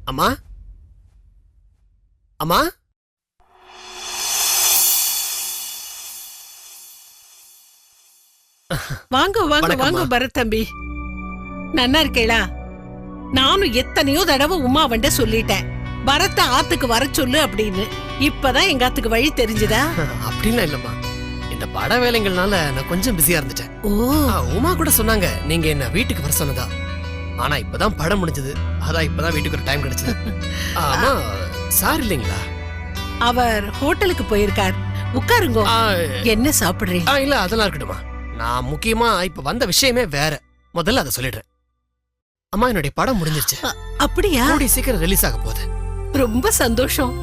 அம்மா அம்மா வாங்க வாங்க வாங்க பரத் தம்பி, நன்னா இருக்கேளா? நானும் எத்தனையோ தடவை உமாவண்ட சொல்லிட்டேன், பரத்த ஆத்துக்கு வர சொல்லு அப்படின்னு. இப்பதான் எங்க ஆத்துக்கு வழி தெரிஞ்சுதா? அப்படின்லாம் இல்லம்மா, இந்த பட வேலைங்கள்னால நான் கொஞ்சம் பிஸியா இருந்துட்டேன். உமா கூட சொன்னாங்க நீங்க என்ன வீட்டுக்கு வர சொன்னதா. ஆனா இப்பதான் படம் முடிஞ்சது, அதான் இப்பதான் வீட்டுக்கு ஒரு டைம் கிடைச்சது. ஆமா, சார் இல்லைங்களா? அவர் ஹோட்டலுக்கு போயிருக்கார். உட்காருங்க. என்ன சாப்பிடுறீங்க? இல்ல அதெல்லாம் இருக்கட்டுமா, நான் முக்கியமா இப்ப வந்த விஷயமே வேற. முதல்ல அதை சொல்லிடுறேன். அம்மா, என்னுடைய படம் முடிஞ்சிருச்சு. அப்படியா? கூடிய சீக்கிரம் ரிலீஸ் ஆக போகுது. ரொம்ப சந்தோஷம்.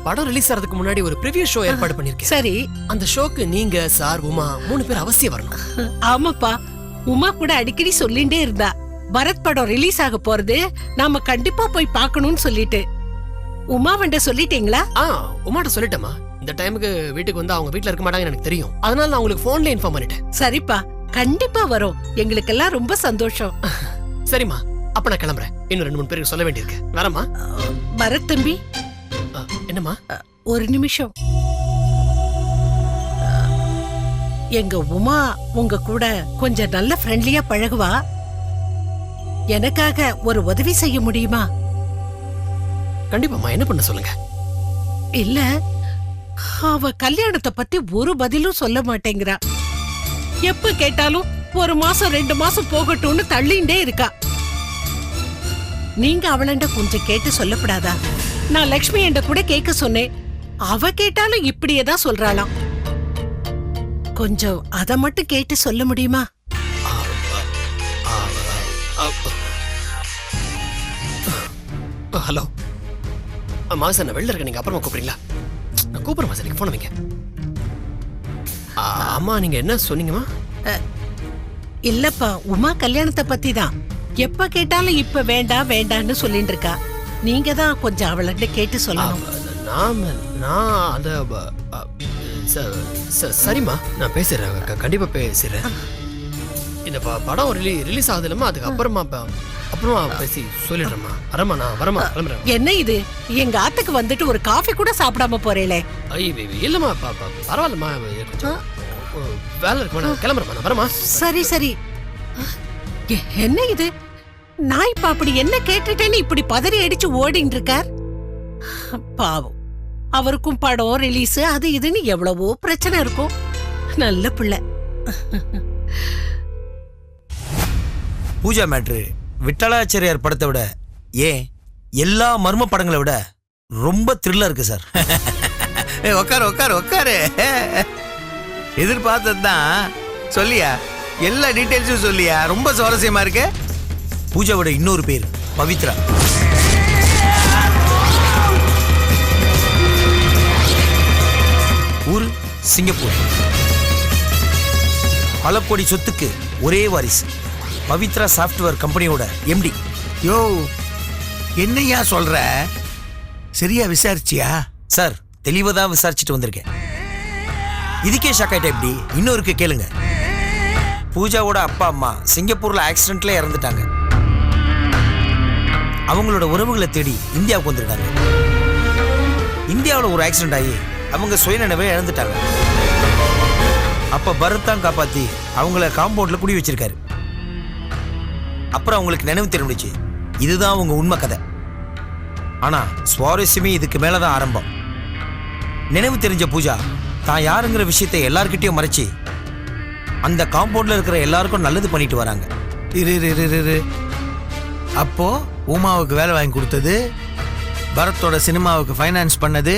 படம் ரிலீஸ் ஆகிறதுக்கு முன்னாடி ஒரு ப்ரிவியூ ஷோ ஏற்பாடு பண்ணிருக்கேன். சரி, அந்த ஷோக்கு நீங்க, சார், உமா 3 பேர் அவசியம் வரணும். ஆமாப்பா, உமா கூட அடிக்கடி சொல்லிட்டே இருந்தா பரத் படம் ரிலீஸ் ஆக போறது, நாம கண்டிப்பா போய் பார்க்கணும்னு சொல்லிட்டு. உமாவண்ட சொல்லிட்டீங்களா? உமாட்ட சொல்லிட்டேமா. இந்த டைமுக்கு வீட்டுக்கு வந்து அவங்க வீட்ல இருக்க மாட்டாங்கன்னு எனக்கு தெரியும். அதனால நான் உங்களுக்கு போன்ல இன்ஃபார்ம் பண்ணிட்டேன். சரிப்பா, கண்டிப்பா வரோம். எங்களுக்கெல்லாம் ரொம்ப சந்தோஷம். சரிம்மா, அப்ப நான் கிளம்புறேன். இன்னும் 2-3 பேருக்கு சொல்ல வேண்டியிருக்கு. வரமா பரத் தம்பி? என்னம்மா? ஒரு நிமிஷம். எங்க உமா உங்க கூட கொஞ்சம் நல்ல ஃப்ரெண்ட்லியா பழகுவா. எனக்காக ஒரு உதவி செய்ய முடியுமா? கண்டிப்பாமா, என்ன பண்ண சொல்லுங்க. இல்ல, அவ கல்யாணத்தை பத்தி ஒரு பதிலும் சொல்ல மாட்டேங்கிறா. எப்ப கேட்டாலும் 1 மாசம் 2 மாசம் போகட்டும்னு தள்ளிண்டே இருக்கா. நீங்க அவளண்ட கொஞ்சம் கேட்டு சொல்லப்படாதா? நான் லக்ஷ்மி என்ற கூட கேட்க சொன்னேன், அவ கேட்டாலும் இப்படியேதான் சொல்றாளாம். கொஞ்சம் அத மட்டும் கேட்டு சொல்ல முடியுமா? ஹலோ மாசா, நான் வெளில இருக்க, நீங்க அப்புறமா கூப்பிடுறீங்களா? நான் கூப்பிடுறேன் மாசா, நீங்க போன வைங்க. அம்மா, நீங்க என்ன சொன்னீங்கம்மா? இல்லப்பா, உமா கல்யாணத்தை பத்தி தான். எப்ப கேட்டாலும் இப்ப வேண்டாம் வேண்டான்னு சொல்லிட்டு இருக்கா. நீங்க தான் கொஞ்சம் அவள்கிட்ட கேட்டு சொல்லணும். சரிம்மா, நான் பேசுறேன், கண்டிப்பா பேசுறேன். இந்த படம் ரிலீஸ் ஆகுது இல்லம்மா, அதுக்கு அப்புறமா பேசி சொல்லிடுறேம்மா. வரமா, நான் வரமா, கிளம்புறேன். என்ன இது, எங்க ஆத்துக்கு வந்துட்டு ஒரு காஃபி கூட சாப்பிடாம போறேளே? இல்லம்மா, பரவாயில்லம்மா, வேலை இருக்கு, நான் கிளம்புறேன், நான் வரமா. சரி சரி. என்ன இது, நான் இப்ப அப்படி என்ன கேட்டுட்டேன்னு இப்படி பதறி அடிச்சு ஓடிட்டு இருக்கார்? பாவம், அவருக்கும் படம் ரிலீஸ் அது இதுன்னு எவ்வளவோ பிரச்சனை இருக்கும். நல்ல பிள்ளை. பூஜா மேட்ரு விட்டலாச்சாரியார் படத்தை விட, ஏன் எல்லா மர்ம படங்களை விட ரொம்ப த்ரில்லா இருக்கு சார். உட்காரு உட்காரு உட்காரு. எதிர்பார்த்ததுதான். சொல்லியா, எல்லா டீடைல்ஸும் சொல்லியா, ரொம்ப சுவாரஸ்யமா இருக்கு. பூஜாவோட இன்னொரு பேர் பவித்ரா. ஊரு சிங்கப்பூர். பல கோடி சொத்துக்கு ஒரே வாரிசு. பவித்ரா சாஃப்ட்வேர் கம்பெனியோட எம்டி. யோ, என்னையா சொல்ற? சரியா விசாரிச்சியா? சார், தெளிவா தான் விசாரிச்சுட்டு வந்திருக்கேன். இதுக்கே ஷாக் ஆயிட்டா எப்படி? இன்னொருக்கு கேளுங்க. பூஜாவோட அப்பா அம்மா சிங்கப்பூர்ல ஆக்சிடென்ட்ல இறந்துட்டாங்க. அவங்களோட உறவுகளை தேடி இந்தியாவுக்கு வந்திருக்காங்க. இந்தியாவில் ஒரு ஆக்சிடென்ட் ஆகி அவங்க சுயநினைவை இழந்துட்டாங்க. அப்ப பரத் தான் காப்பாத்தி அவங்கள காம்பவுண்ட்ல குடி வச்சிருக்காரு. அப்புறம் அவங்களுக்கு நினைவு தெரிஞ்சிச்சு. இதுதான் அவங்க உண்மை கதை. ஆனா சுவாரஸ்யமே இதுக்கு மேலதான் ஆரம்பம். நினைவு தெரிஞ்ச பூஜா தான் யாருங்கிற விஷயத்தை எல்லார்கிட்டயும் மறைச்சு அந்த காம்பவுண்ட்ல இருக்கிற எல்லாருக்கும் நல்லது பண்ணிட்டு வராங்க. அப்போ உமாவுக்கு வேலை வாங்கி கொடுத்தது, பரத்தோட சினிமாவுக்கு ஃபைனான்ஸ் பண்ணது,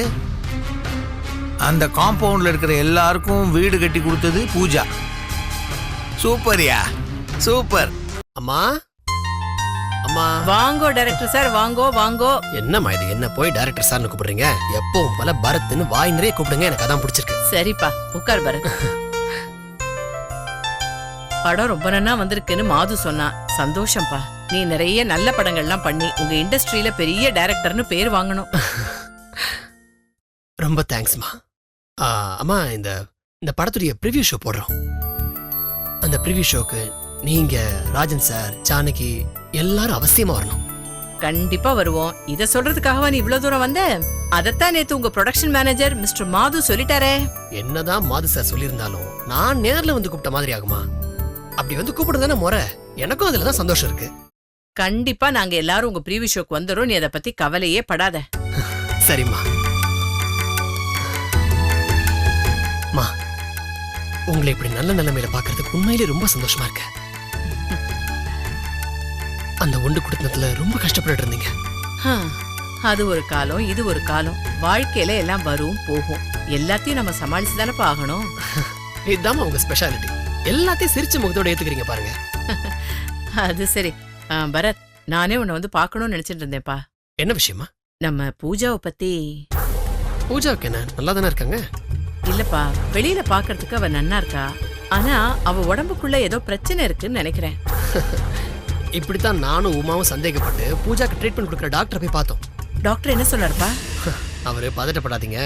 அந்த காம்பவுண்ட்ல இருக்கிற எல்லாருக்கும் வீடு கட்டி கொடுத்தது பூஜா. சூப்பர்யா, சூப்பர். அம்மா அம்மா, வாங்கோ டைரக்டர் சார், வாங்கோ வாங்கோ. என்னம்மா இது, என்ன போய் டைரக்டர் சார்னு கூப்பிடுறீங்க? எப்பவும் போல பரத்னு வாய் நிறைய கூப்பிடுங்க, எனக்கு அதான் பிடிச்சிருக்கு. சரிப்பா, உட்கார் பரத். படம் ரொம்ப நன்னா வந்திருக்குன்னு மாது சொன்னா. சந்தோஷம்ப்பா. நீ நிறைய நல்ல படங்கள்லாம் பண்ணி உங்க இண்டஸ்ட்ரியில பெரிய டைரக்டர்னு பேர் வாங்கணும். ரொம்ப தேங்க்ஸ்மா. அம்மா, இந்த படத்துடைய ப்ரிவியூ ஷோ போடுறோம். அந்த ப்ரிவியூ ஷோக்கு நீங்க, ராஜன் சார், ஜானகி எல்லாரும் அவசியமா வரணும். கண்டிப்பா வருவோம். இத சொல்றதுக்காகவா நீ இவ்வளவு தூரம் வந்த? அதத்தான் நேத்து உங்க ப்ரொடக்ஷன் மேனேஜர் மிஸ்டர் மாது சொல்லிட்டாரே. என்னதான் மாது சார் சொல்லியிருந்தாலும் நான் நேர்ல வந்து கூப்பிட்ட மாதிரி ஆகுமா? அப்படி வந்து கூப்பிடுறதானே முறை. எனக்கும் அதுலதான் சந்தோஷம் இருக்கு. கண்டிப்பா நாங்க எல்லாரும் உங்க ப்ரீவியூ ஷோக்கு வந்துரும். நீ அதை பத்தி கவலையே படாத. சரிம்மா. மா, உங்களை இப்படி நல்ல நிலைமையில பாக்குறதுக்கு உண்மையிலே ரொம்ப சந்தோஷமா இருக்கு. அந்த ஒன்று குடும்பத்துல ரொம்ப கஷ்டப்பட்டு இருந்தீங்க. அது ஒரு காலம், இது ஒரு காலம். வாழ்க்கையில எல்லாம் வரும் போகும். எல்லாத்தையும் நம்ம சமாளிச்சு தானே ஆகணும். இதுதான் உங்க ஸ்பெஷாலிட்டி. எல்லாத்தையும் சிரிச்ச முகத்தோட ஏத்துக்கிறீங்க பாருங்க. அது சரி. பரத், நானே உன்னை வந்து பார்க்கணும்னு நினைச்சிட்டு இருந்தேன்ப்பா. என்ன விஷயமா? நம்ம பூஜாவை பத்தி. பூஜாவுக்கு என்ன, நல்லா தானே இருக்காங்க? இல்லப்பா, வெளியில பாக்குறதுக்கு அவ நன்னா இருக்கா. ஆனா அவ உடம்புக்குள்ள ஏதோ பிரச்சனை இருக்குன்னு நினைக்கிறேன். இப்படித்தான் நானும் உமாவும் சந்தேகப்பட்டு பூஜாக்கு ட்ரீட்மெண்ட் கொடுக்குற டாக்டரை போய் பார்த்தோம். டாக்டர் என்ன சொன்னாருப்பா? அவரு பதட்டப்படாதீங்க,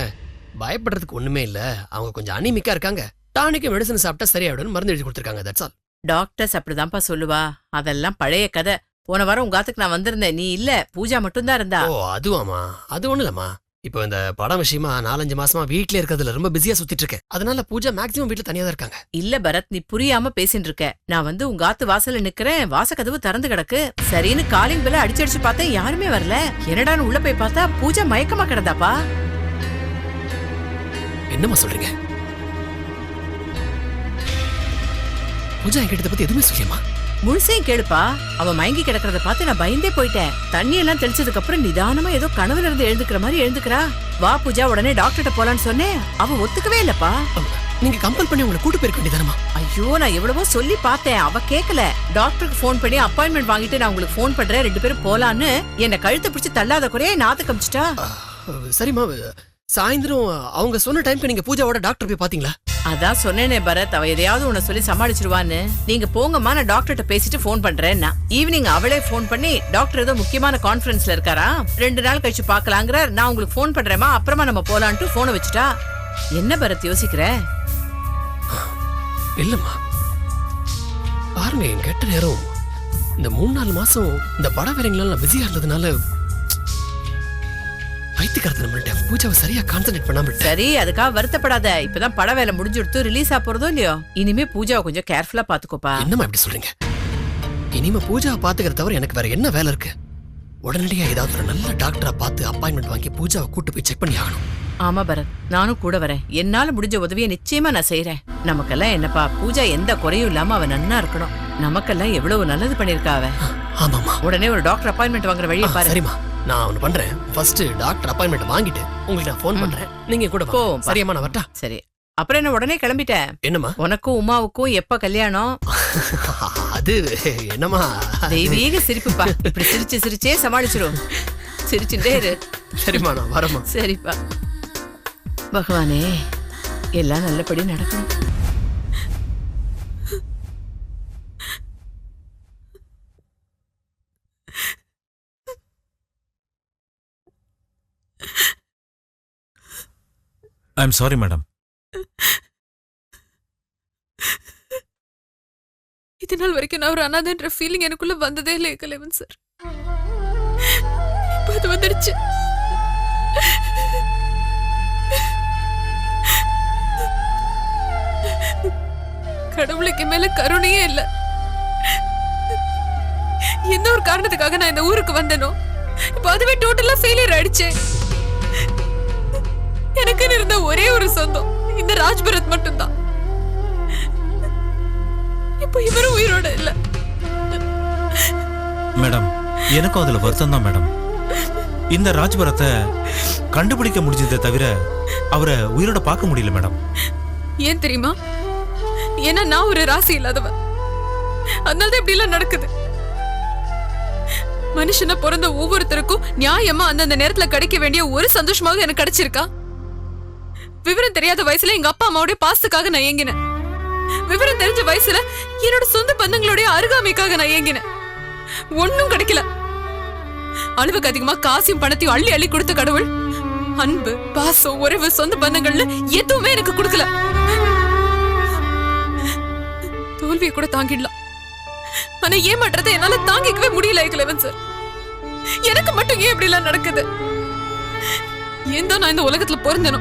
பயப்படுறதுக்கு ஒண்ணுமே இல்ல, அவங்க கொஞ்சம் அனிமிக்கா இருக்காங்க, டானிக்கு மெடிசன் சாப்பிட்டா சரியாயிடும் மருந்து எழுதி கொடுத்துருக்காங்க. That's all. டாக்டர்ஸ் அப்படிதான்ப்பா சொல்லுவா. அதெல்லாம் பழைய கதை. போன வாரம் உங்க ஆத்துக்கு நான் வந்திருந்தேன். நீ இல்ல, பூஜா மட்டும் தான் இருந்தா. ஓ அதுவாமா? அது ஒண்ணு இல்லம்மா, இப்போ இந்த படம் விஷயமா 4-5 மாசமா வீட்ல இருக்கிறதுல ரொம்ப பிஸியா சுத்திட்டு இருக்கேன். அதனால பூஜா மேக்ஸிமம் வீட்ல தனியா தான் இருக்காங்க. இல்ல பரத், நீ புரியாம பேசிட்டு இருக்க. நான் வந்து உங்க ஆத்து வாசல்ல நிக்கிறேன், வாசக்கதவு திறந்து கிடக்கு. சரின்னு காலிங் பெல்ல அடிச்சு பார்த்தேன், யாருமே வரல. என்னடான்னு உள்ள போய் பார்த்தா பூஜா மயக்கமா கிடந்தாப்பா. என்னம்மா சொல்றீங்க? பூஜா என்கிட்ட பத்தி எதுவுமே சொல்லியம்மா? முழுசையும் கேளுப்பா. அவ மயங்கி கிடக்கிறத பார்த்து நான் பயந்தே போயிட்டேன். தண்ணி எல்லாம் தெளிச்சதுக்கு அப்புறம் நிதானமா ஏதோ கனவுல இருந்து எழுந்துக்கிற மாதிரி எழுந்துக்கிறா. வா பூஜா, உடனே டாக்டர்கிட்ட போலான்னு சொன்னேன். அவ ஒத்துக்கவே இல்லப்பா. நீங்க கம்பல் பண்ணி உங்களை கூட்டு போயிருக்க வேண்டியதானமா? ஐயோ, நான் எவ்வளவோ சொல்லி பார்த்தேன், அவ கேட்கல. டாக்டருக்கு போன் பண்ணி அப்பாயின்மெண்ட் வாங்கிட்டு நான் உங்களுக்கு போன் பண்றேன், 2 பேரும் போலான்னு என்ன கழுத்தை பிடிச்சு தள்ளாத குறைய நாத்து கமிச்சிட்டா. சரிம்மா, சாயந்தரம் அவங்க சொன்ன டைம்க்கு நீங்க பூஜாவோட டாக்டர் போய் பாத்தீங்களா? அதான் சொன்னேனே பரத், அவ எதையாவது உன்னை சொல்லி சமாளிச்சிருவான்னு. நீங்க போங்கம்மா, நான் டாக்டர்கிட்ட பேசிட்டு போன் பண்றேன். ஈவினிங் அவளே போன் பண்ணி டாக்டர் ஏதோ முக்கியமான கான்ஃபரன்ஸ்ல இருக்காரா, 2 நாள் கழிச்சு பாக்கலாங்கிறார். நான் உங்களுக்கு போன் பண்றேமா, அப்புறமா நம்ம போலான்ட்டு போனை வச்சுட்டா. என்ன பரத் யோசிக்கிற? இல்லம்மா பாருங்க, என் கெட்ட நேரம் இந்த 3-4 மாசம் இந்த பட வேலைங்களால பிஸியா இருந்ததுனால பூஜாவை சரியா கான்சென்ட்ரேட் பண்ணாம விட்டேன். சரி, அதுக்காக வருத்தப்படாத. இப்பதான் பட வேலை முடிஞ்சுடுத்து ரிலீஸ் ஆ போறதோ இல்லையோ. இனிமே பூஜாவை கொஞ்சம் கேர்ஃபுல்லா பாத்துக்கோப்பா. என்னம்மா இப்படி சொல்றீங்க? இனிமே பூஜாவை பாத்துக்கிற தவிர எனக்கு வேற என்ன வேலை இருக்கு? உடனடியா ஏதாவது ஒரு நல்ல டாக்டரா பார்த்து அப்பாயின்மெண்ட் வாங்கி பூஜாவை கூட்டு போய் செக் பண்ணி ஆகணும். ஆமா பரத், நானும் கூட வரேன். என்னால முடிஞ்ச உதவியை நிச்சயமா நான் செய்யறேன். நமக்கெல்லாம் என்னப்பா, பூஜா எந்த குறையும் இல்லாம அவ நன்னா இருக்கணும். நமக்கெல்லாம் எவ்வளவு நல்லது பண்ணிருக்கா அவ. ஆமாமா, உடனே ஒரு டாக்டர் அப்பாயின்மெண்ட் வாங்குற வழியை பாரு. சரிம்மா, நான் ஒன்னு பண்றேன். ஃபர்ஸ்ட் டாக்டர் அப்பாயின்மெண்ட் வாங்கிட்டு உங்களுக்கு நான் ஃபோன் பண்றேன். நீங்க கூட போ. சரியாமா, நான் வரட்டா? சரி. அப்புறம் என்ன, உடனே கிளம்பிட்டேன். என்னம்மா? உனக்கும் உமாவுக்கும் எப்ப கல்யாணம்? அது என்னம்மா, தெய்வீக சிரிப்புப்பா. இப்படி சிரிச்சு சிரிச்சே சமாளிச்சிரும். சிரிச்சுட்டே இரு. சரிம்மா, நான் வரமா. சரிப்பா. பகவானே, எல்லாம் நல்லபடி நடக்கணும். I am sorry madam. இது நாள் வரைக்கும் நான் ஒரு அனாதைன்ற ஃபீலிங் எனக்குள்ள வந்ததே இல்லை கலைவன் சார். இப்ப அது வந்துடுச்சு. கடவுளுக்கு மேல கருணையே இல்ல. எந்த ஒரு காரணத்துக்காக நான் இந்த ஊருக்கு வந்தேனோ, இப்ப அதுவே டோட்டலா ஃபெயிலியர் ஆயிடுச்சு. எனக்கு இருந்த ஒரே ஒரு சொந்தம் இந்த ராஜ்பரத் மட்டும்தான். இப்ப இவரும் உயிரோட இல்ல. மேடம், எனக்கும் அதுல வருத்தம் தான் மேடம். இந்த ராஜ்பரத்தை கண்டுபிடிக்க முடிஞ்சதை தவிர அவரை உயிரோட பார்க்க முடியல மேடம். ஏன் தெரியுமா? ஏன்னா நான் ஒரு ராசி இல்லாதவன். அதனாலதான் இப்படி எல்லாம் நடக்குது. மனுஷன பிறந்த ஒவ்வொருத்தருக்கும் நியாயமா அந்தந்த நேரத்துல கிடைக்க வேண்டிய ஒரு சந்தோஷமாவது எனக்கு கிடைச்சிருக்கா? விவரம் தெரியாத வயசுல எங்க அப்பா அம்மாவுடைய பாசத்துக்காக நான் ஏங்கினேன். விவரம் தெரிஞ்ச வயசுல என்னோட சொந்த பந்தங்களுடைய அருகாமைக்காக நான் ஏங்கினேன். ஒன்னும் கிடைக்கல. அளவுக்கு அதிகமா காசையும் பணத்தையும் அள்ளி அள்ளி கொடுத்த கடவுள் அன்பு, பாசம், உறவு, சொந்த பந்தங்கள்னு எதுவுமே எனக்கு கொடுக்கல. தோல்வியை கூட தாங்கிடலாம், ஆனா ஏமாற்றத்தை என்னால தாங்கிக்கவே முடியல கலைவன் சார். எனக்கு மட்டும் ஏன் இப்படி எல்லாம் நடக்குது? ஏன் தான் நான் இந்த உலகத்துல பிறந்தேனோ